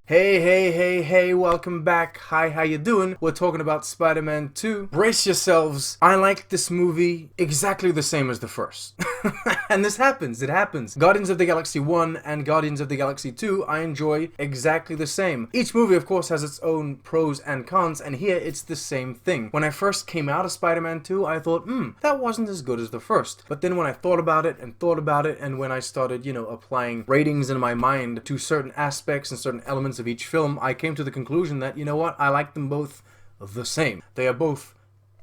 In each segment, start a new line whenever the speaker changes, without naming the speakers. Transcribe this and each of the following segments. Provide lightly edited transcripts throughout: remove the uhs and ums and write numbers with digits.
Hey, welcome back. Hi, how you doing? We're talking about Spider-Man 2. Brace yourselves. I like this movie exactly the same as the first. And this happens, it happens. Guardians of the Galaxy 1 and Guardians of the Galaxy 2 I enjoy exactly the same. Each movie, of course, has its own pros and cons, and here it's the same thing. When I first came out of Spider-Man 2, I thought, that wasn't as good as the first. But then when I thought about it, and when I started, applying ratings in my mind to certain aspects and certain elements of each film, I came to the conclusion that, I like them both the same. They are both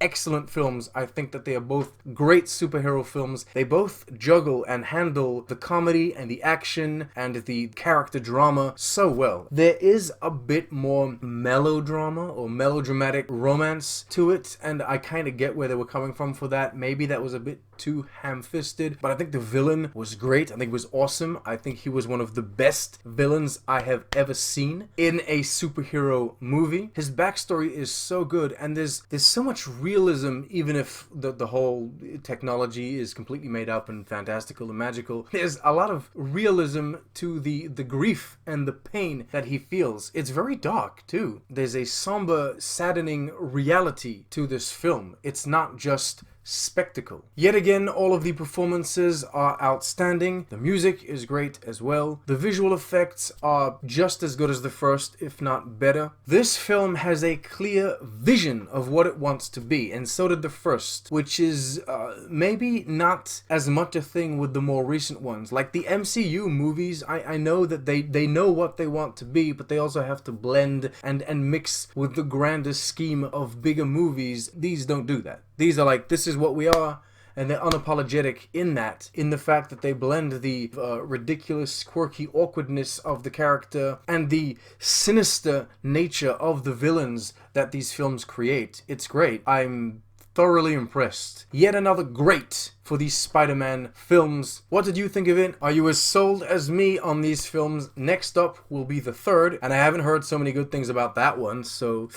excellent films. I think that they are both great superhero films. They both juggle and handle the comedy and the action and the character drama so well. There is a bit more melodrama or melodramatic romance to it, and I kind of get where they were coming from for that. Maybe that was a bit too ham-fisted, but I think the villain was great. I think it was awesome. I think he was one of the best villains I have ever seen in a superhero movie. His backstory is so good, and there's so much realism, even if the whole technology is completely made up and fantastical and magical. There's a lot of realism to the grief and the pain that he feels. It's very dark too. There's a somber, saddening reality to this film. It's not just spectacle. Yet again, all of the performances are outstanding. The music is great as well. The visual effects are just as good as the first, if not better. This film has a clear vision of what it wants to be, and so did the first, which is maybe not as much a thing with the more recent ones. Like the MCU movies, I know that they know what they want to be, but they also have to blend and mix with the grander scheme of bigger movies. These don't do that. These are like, this is what we are, and they're unapologetic in that, in the fact that they blend the ridiculous, quirky awkwardness of the character and the sinister nature of the villains that these films create. It's great. I'm thoroughly impressed. Yet another great for these Spider-Man films. What did you think of it? Are you as sold as me on these films? Next up will be the third, and I haven't heard so many good things about that one, so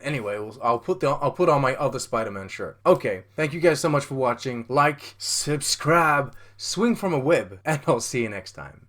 anyway, I'll put on my other Spider-Man shirt. Okay, thank you guys so much for watching. Like, subscribe, swing from a web, and I'll see you next time.